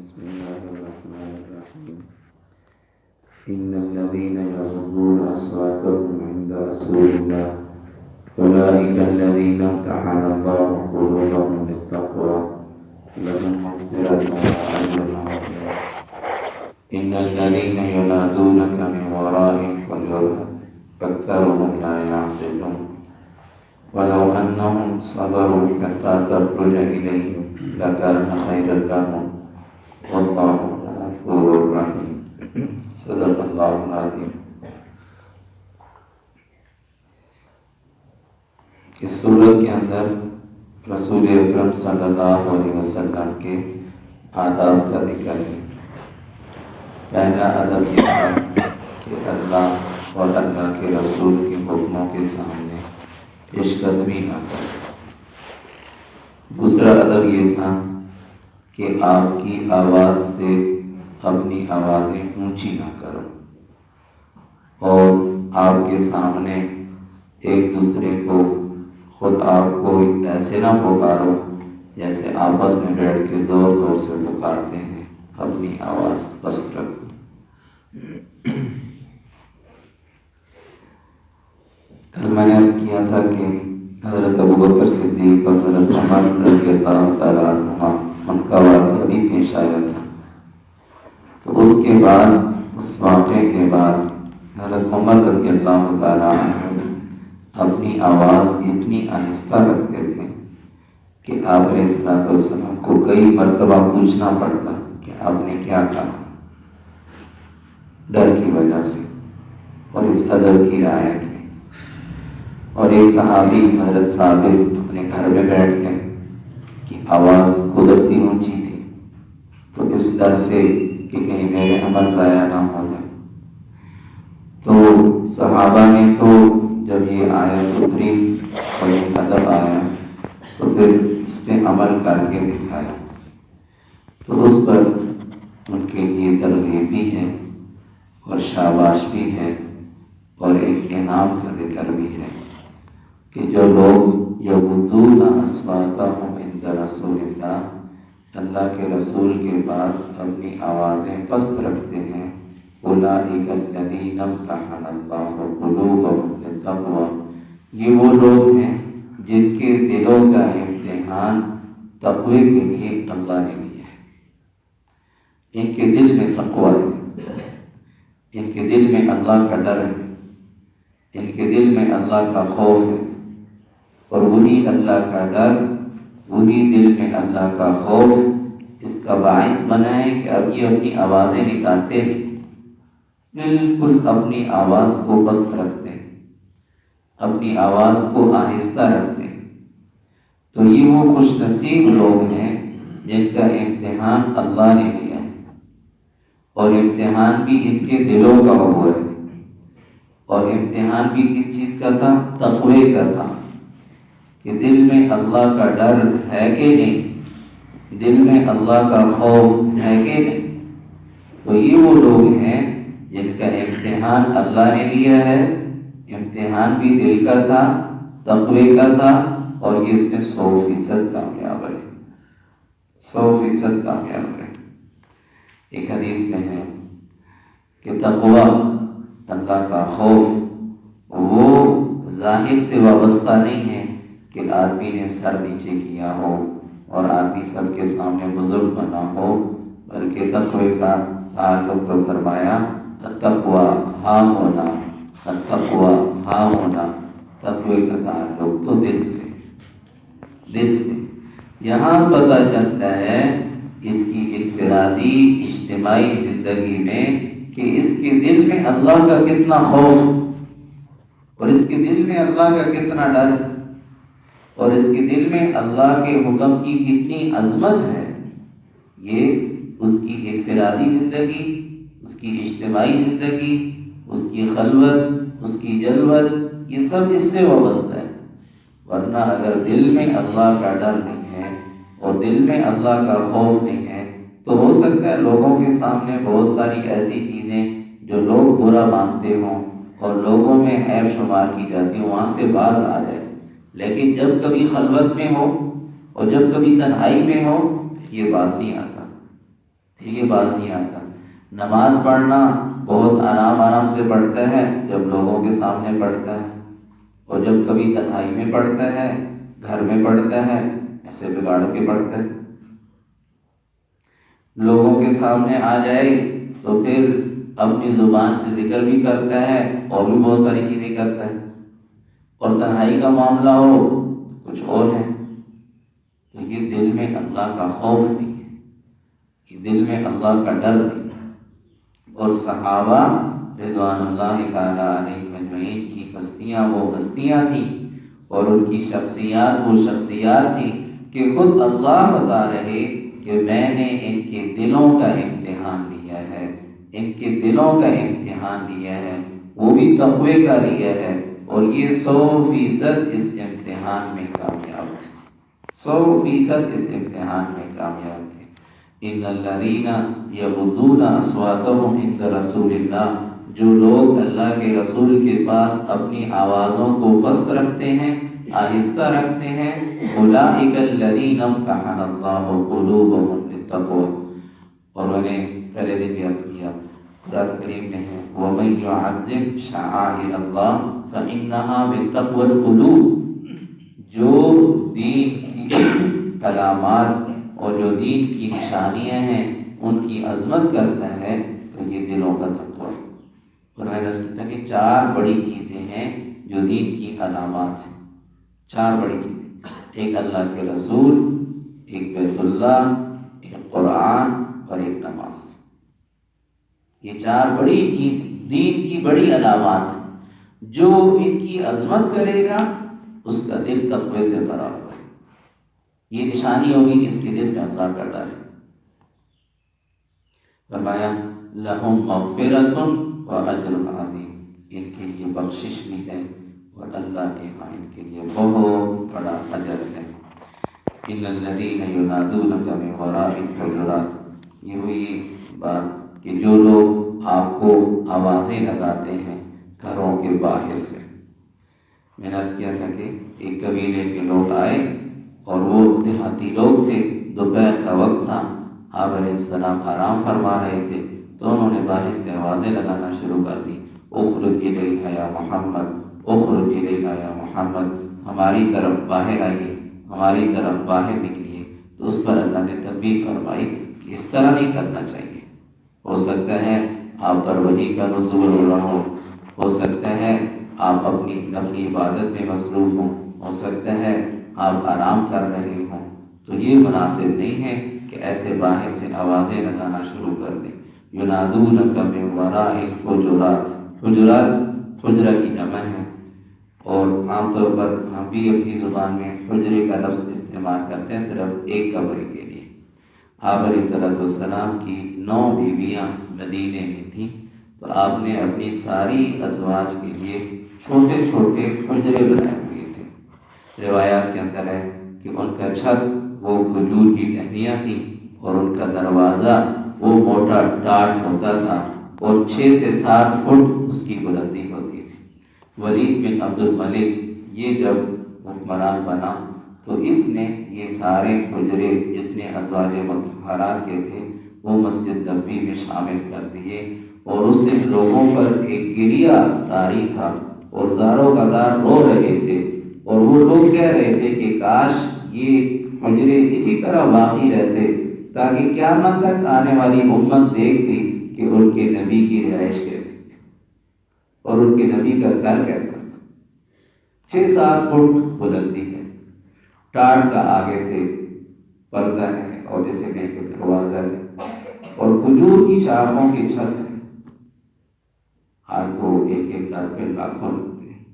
بسم الله الرحمن الرحيم إن الذين يغضون أصواتهم عند رسول الله أولئك الذين امتحن الله قلوبهم للتقوى لهم مغفرة وأجر عظيم إن الذين ينادونك من وراء الحجر أكثرهم لا يعقلون ولو أنهم صبروا حتى تخرج إليهم لكان خيرا لهم والله غفور رحيم صدق اللہ العظیم۔ اس سورت کے اندر رسول اکرم صلی اللہ علیہ وسلم کے آداب کا ذکر ہے۔ پہلا ادب یہ تھا کہ اللہ اور اللہ کے رسول کے حکموں کے سامنے پیش قدمی نہ کرے۔ دوسرا ادب یہ تھا کہ آپ کی آواز سے اپنی آوازیں اونچی نہ کرو اور آپ کے سامنے ایک دوسرے کو خود آپ کو ایسے نہ پکارو جیسے آپس میں بیٹھ کے زور زور سے پکارتے ہیں، اپنی آواز پست رکھو۔ کل میں نے عرض کیا تھا کہ حضرت ابوبکر صدیق اور حضرت عمر رضی اللہ تعالیٰ عنہما ان کا واقعہ بھی پیش آیا تھا، تو اس کے بعد اس واقعے کے بعد حضرت عمر رضی اللہ تعالیٰ عنہ اپنی آواز اتنی آہستہ رکھتے تھے کہ آپ علیہ الصلوۃ والسلام کو کئی مرتبہ پوچھنا پڑتا کہ آپ نے کیا کہا، ڈر کی وجہ سے اور اس ادب کی رعایت میں۔ اور ایک صحابی حضرت ثابت اپنے گھر میں بیٹھ گئے کہ آواز قدرتی اونچی تھی، تو اس ڈر سے کہ کہیں میرے عمل ضائع نہ ہو جائے، تو صحابہ نے تو جب یہ آیت اتری اور یہ ادب آیا تو پھر اس پہ عمل کر کے دکھایا، تو اس پر ان کے لیے ترغیب بھی ہے اور شاباش بھی ہے اور ایک انعام کا ذکر بھی ہے کہ جو لوگ یغضون اصواتهم عند رسول اللہ، اللہ کے رسول کے پاس اپنی آوازیں پست رکھتے ہیں، اولئک الذین امتحن اللہ قلوبهم للتقوی، یہ وہ لوگ ہیں جن کے دلوں کا امتحان تقوی کے لیے اللہ نے لیا ہے۔ ان کے دل میں تقوی ہے، ان کے دل میں اللہ کا ڈر ہے، ان کے دل میں اللہ کا خوف ہے، اور وہی اللہ کا ڈر، وہی دل میں اللہ کا خوف اس کا باعث بنا ہے کہ اب یہ اپنی آوازیں نکالتے نہیں، بالکل اپنی آواز کو پست رکھتے ہیں، اپنی آواز کو آہستہ رکھتے ہیں۔ تو یہ وہ خوش نصیب لوگ ہیں جن کا امتحان اللہ نے لیا ہے، اور امتحان بھی ان کے دلوں کا ہوا ہے، اور امتحان بھی کس چیز کا تھا؟ تقوی کا تھا، کہ دل میں اللہ کا ڈر ہے کہ نہیں، دل میں اللہ کا خوف ہے کہ نہیں۔ تو یہ وہ لوگ ہیں جن کا امتحان اللہ نے لیا ہے، امتحان بھی دل کا تھا، تقوی کا تھا، اور یہ اس میں 100% کامیاب ہے، 100% کامیاب ہے۔ ایک حدیث میں ہے کہ تقوی، اللہ کا خوف، وہ ظاہر سے وابستہ نہیں ہے کہ آدمی نے سر نیچے کیا ہو اور آدمی سب کے سامنے بزرگ بنا ہو، بلکہ تقوی کا تعلق تو فرمایا التقوی ہاں ہونا، التقوی ہاں ہونا، تقوی کا تعلق تو دل سے، دل سے۔ یہاں پتہ چلتا ہے اس کی انفرادی اجتماعی زندگی میں کہ اس کے دل میں اللہ کا کتنا خوف اور اس کے دل میں اللہ کا کتنا ڈر، اور اس کے دل میں اللہ کے حکم کی کتنی عظمت ہے۔ یہ اس کی انفرادی زندگی، اس کی اجتماعی زندگی، اس کی خلوت، اس کی جلوت، یہ سب اس سے وابستہ ہے۔ ورنہ اگر دل میں اللہ کا ڈر نہیں ہے اور دل میں اللہ کا خوف نہیں ہے تو ہو سکتا ہے لوگوں کے سامنے بہت ساری ایسی چیزیں جو لوگ برا مانتے ہوں اور لوگوں میں عیب شمار کی جاتی ہوں وہاں سے باز آ جائے، لیکن جب کبھی خلوت میں ہو اور جب کبھی تنہائی میں ہو یہ باز نہیں آتا، یہ باز نہیں آتا۔ نماز پڑھنا بہت آرام سے پڑھتا ہے جب لوگوں کے سامنے پڑھتا ہے، اور جب کبھی تنہائی میں پڑھتا ہے، گھر میں پڑھتا ہے، ایسے بگاڑ کے پڑھتا ہے۔ لوگوں کے سامنے آ جائے تو پھر اپنی زبان سے ذکر بھی کرتا ہے اور بھی بہت ساری چیزیں کرتا ہے، اور تنہائی کا معاملہ ہو کچھ اور ہے۔ تو یہ دل میں اللہ کا خوف نہیں ہے، یہ دل میں اللہ کا ڈر نہیں ہے۔ اور صحابہ رضوان اللہ تعالی علیہم اجمعین کی ہستیاں وہ ہستیاں تھیں، اور ان کی شخصیات وہ شخصیات تھیں کہ خود اللہ بتا رہے کہ میں نے ان کے دلوں کا امتحان لیا ہے، ان کے دلوں کا امتحان لیا ہے، وہ بھی تقوی کا لیا ہے، اور یہ 100% اس امتحان میں کامیاب تھے، 100% اس امتحان میں کامیاب تھے۔ ان الذین یغضون اصواتهم عند رسول اللہ، جو لوگ اللہ کے رسول کے پاس اپنی آوازوں کو پست رکھتے ہیں، آہستہ رکھتے ہیں، اولئک الذین امتحن اللہ قلوبهم للتقوی۔ اور میں نے پہلے دن بھی عرض کیا، قرآن کریم میں ہے وَمَن يُعَظِّمْ شَعَائِرَ اللَّهِ فَإِنَّهَا مِن تَقْوَى الْقُلُوبِ، جو دین کی علامات اور جو دین کی نشانیاں ہیں ان کی عظمت کرتا ہے تو یہ دلوں کا تقویٰ ہے۔ اور میں نے سمجھا کہ 4 بڑی چیزیں ہیں جو دین کی علامات ہیں، 4 بڑی چیزیں، ایک اللہ کے رسول، ایک بیت اللہ، ایک قرآن اور ایک نماز۔ یہ 4 بڑی چیز دین کی بڑی علامات ہیں، جو ان کی عظمت کرے گا اس کا دل تقوی سے بھرا ہوا ہے۔ یہ نشانی ہوگی کہ اس کے دل میں اللہ کا ڈر ہے۔ فرمایا لہم مغفرۃ واجر عظیم، ان کے لیے بخشش بھی ہے اور اللہ کے ہاں ان کے لیے بہت بڑا اجر ہے۔ ان الذین ینادونک من وراء الحجرات، یہ ہوئی بات کہ جو لوگ آپ کو آوازیں لگاتے ہیں گھروں کے باہر سے۔ میں نے عرض کیا تھا کہ ایک قبیلے کے لوگ آئے اور وہ دیہاتی لوگ تھے، دوپہر کا وقت تھا، آپ علیہ السلام آرام فرما رہے تھے، تو انہوں نے باہر سے آوازیں لگانا شروع کر دی، اخرج الینا یا محمد، اخرج الینا یا محمد، ہماری طرف باہر آئیے، ہماری طرف باہر نکلیے۔ تو اس پر اللہ نے تنبیہ فرمائی کہ اس طرح نہیں کرنا چاہیے، ہو سکتا ہے آپ پر وحی کا نزول ہو رہا ہو سکتا ہے آپ اپنی نفلی عبادت میں مصروف ہوں، ہو سکتا ہے آپ آرام کر رہے ہوں، تو یہ مناسب نہیں ہے کہ ایسے باہر سے آوازیں لگانا شروع کر دیں۔ ینادونک من وراء الحجرات، حجرات حجرہ کی جمع ہے، اور عام طور پر ہم بھی اپنی زبان میں حجرے کا لفظ استعمال کرتے ہیں صرف ایک کمرے کے لیے۔ آپ علیہ السلام کی 9 بیویاں مدینے میں تھیں، تو آپ نے اپنی ساری ازواج کے لیے چھوٹے چھوٹے حجرے بنائے ہوئے تھے۔ روایات کے اندر ہے کہ ان کا چھت وہ کھجور کی ٹہنیاں تھیں، اور ان کا دروازہ وہ موٹا ٹاٹ ہوتا تھا، اور 6 سے 7 فٹ اس کی بلندی ہوتی تھی۔ ولید بن عبد الملک یہ جب حکمران بنا تو اس نے یہ سارے حجرے جتنے ازواج مطہرات کے تھے وہ مسجد نبوی میں شامل کر دیے، اور اس دن لوگوں پر ایک گریہ طاری تھا، اور زاروں قدار رو رہے تھے، اور وہ لوگ کہہ رہے تھے کہ کاش یہ حجرے اسی طرح باقی رہتے تاکہ قیامت تک آنے والی امت دیکھتی کہ ان کے نبی کی رہائش کیسی تھی اور ان کے نبی کا گھر کیسا تھا۔ 6-7 فٹ بلندی ہے، ٹاٹ کا آگے سے پردہ ہے اور جیسے میں کہ دروازہ ہے، اور کھجور کی شاخوں کی چھت ہے۔ آج تو ایک گھر پہ لاکھوں لگتے ہیں،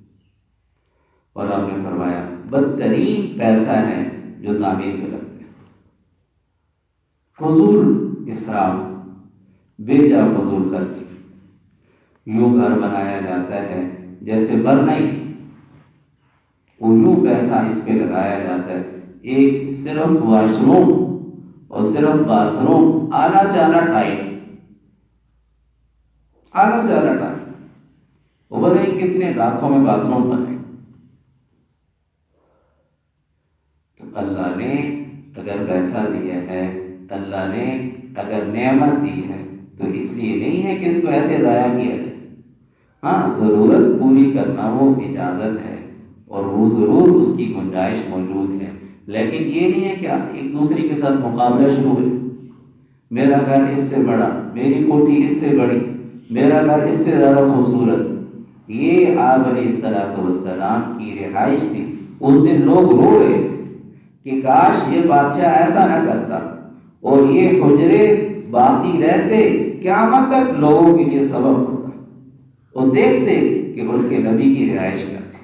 اور آپ نے فرمایا بدترین پیسہ ہے جو تعمیر میں لگتے ہیں، فضول اسراف، بے جا فضول خرچ۔ یوں گھر بنایا جاتا ہے جیسے مرنا ہی نہیں، یوں پیسہ اس پہ لگایا جاتا ہے، ایک صرف واش روم اور صرف باتھ روم اعلیٰ سے اعلیٰ ٹائل، اعلیٰ سے اعلیٰ ٹائل، وہ پتہ نہیں کتنے لاکھوں میں باتھ روم بنے۔ تو اللہ نے اگر پیسہ دیا ہے، اللہ نے اگر نعمت دی ہے تو اس لیے نہیں ہے کہ اس کو ایسے ضائع کیا جائے. ہاں ضرورت پوری کرنا وہ اجازت ہے اور وہ ضرور اس کی گنجائش موجود ہے، لیکن یہ نہیں ہے کہ ایک دوسرے کے ساتھ مقابلہ شروع ہو. میرا گھر اس سے بڑا، میری کوٹھی اس سے بڑی، میرا گھر اس سے زیادہ خوبصورت. یہ آپ علیہ الصلوۃ والسلام کی رہائش تھی. اس دن لوگ رو رہے تھے کہ کاش یہ بادشاہ ایسا نہ کرتا اور یہ حجرے باقی رہتے، قیامت تک لوگوں کے لیے سبب ہوتا اور دیکھتے کہ ان کے نبی کی رہائش کیا تھی،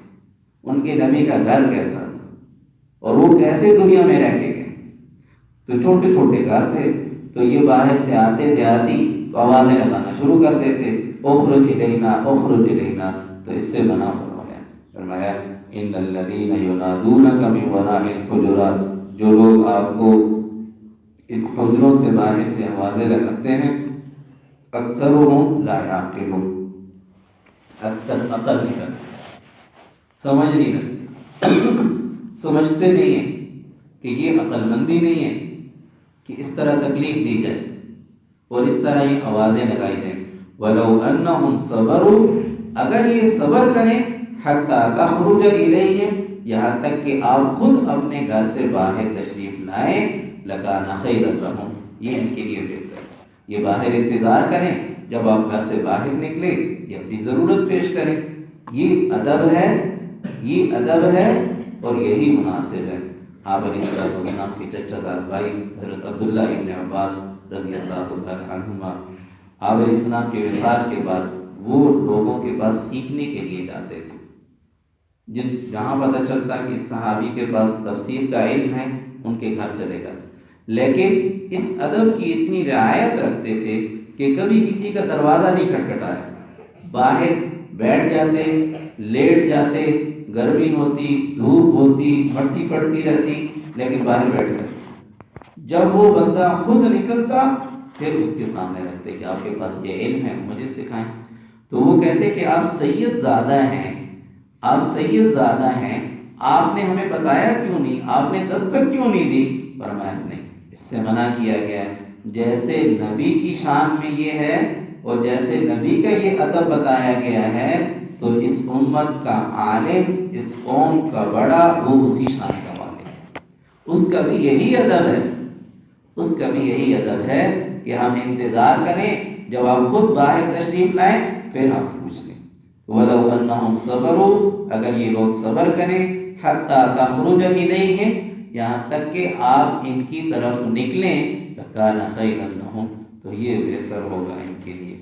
ان کے نبی کا گھر کیسا تھا اور وہ کیسے دنیا میں رہ کے گئے. تو چھوٹے چھوٹے گھر تھے، تو یہ باہر سے آتے دیہاتی تو آوازیں لگانا شروع کر دیتے، اخرج الینا اخرج الینا. تو اس سے منع فرمایا ان الذین ینادونک من وراء الحجرات، جو لوگ آپ کو ان حجروں سے باہر سے آوازیں لگاتے ہیں، اکثرهم لا یعقلون، اکثر عقل نہیں رکھتے، سمجھ نہیں رکھتے، سمجھتے نہیں ہیں کہ یہ عقل مندی نہیں ہے کہ اس طرح تکلیف دی جائے اور اس طرح یہ آوازیں لگائی جائیں. وَلَوْ أَنَّهُمْ صَبَرُوا، اگر یہ صبر کریں، حَتَّى تَخْرُجَ إِلَيْهِمْ، یہاں تک کہ آپ خود اپنے گھر سے باہر تشریف لائیں، لَكَانَ خَيْرًا لَهُمْ، یہ ان کے لیے بہتر ہے. یہ باہر انتظار کریں، جب آپ گھر سے باہر نکلیں یہ اپنی ضرورت پیش کریں. یہ ادب ہے، یہ ادب ہے اور یہی مناسب ہے. آپ علیہ السلام کے چچا زاد بھائی حضرت عبداللہ ابن عباس رضی اللہ عنہما، آپ علیہ السلام کے وصال کے بعد وہ لوگوں کے پاس سیکھنے کے لیے جاتے تھے. جہاں پتہ چلتا کہ اس صحابی کے پاس تفسیر کا علم ہے ان کے گھر چلے جاتے، لیکن اس ادب کی اتنی رعایت رکھتے تھے کہ کبھی کسی کا دروازہ نہیں کھٹکھٹایا، باہر بیٹھ جاتے، لیٹ جاتے، گرمی ہوتی، دھوپ ہوتی، مٹی پڑتی رہتی، لیکن باہر بیٹھ گئے. جب وہ بندہ خود نکلتا پھر اس کے سامنے رکھتے کہ آپ کے پاس یہ علم ہے مجھے سکھائیں. تو وہ کہتے کہ آپ سید زادہ ہیں، آپ سید زادہ ہیں، آپ نے ہمیں بتایا کیوں نہیں، آپ نے دستک کیوں نہیں دی؟ فرمایا نہیں، اس سے منع کیا گیا. جیسے نبی کی شان میں یہ ہے اور جیسے نبی کا یہ ادب بتایا گیا ہے، تو اس امت کا عالم، اس قوم کا بڑا، وہ اسی شان کا مالک ہے. اس کا بھی یہی ادب ہے، اس کا بھی یہی ادب ہے کہ ہم انتظار کریں، جب آپ خود باہر تشریف لائیں پھر ہم پوچھ لیں. وَلَوْ أَنَّهُمْ صَبَرُوا، اگر یہ لوگ صبر کریں، حَتَّى تَخْرُجَ إِلَيْهِمْ، یہاں تک کہ آپ ان کی طرف نکلیں، لَكَانَ خَيْرًا لَهُمْ، تو یہ بہتر ہوگا ان کے لیے.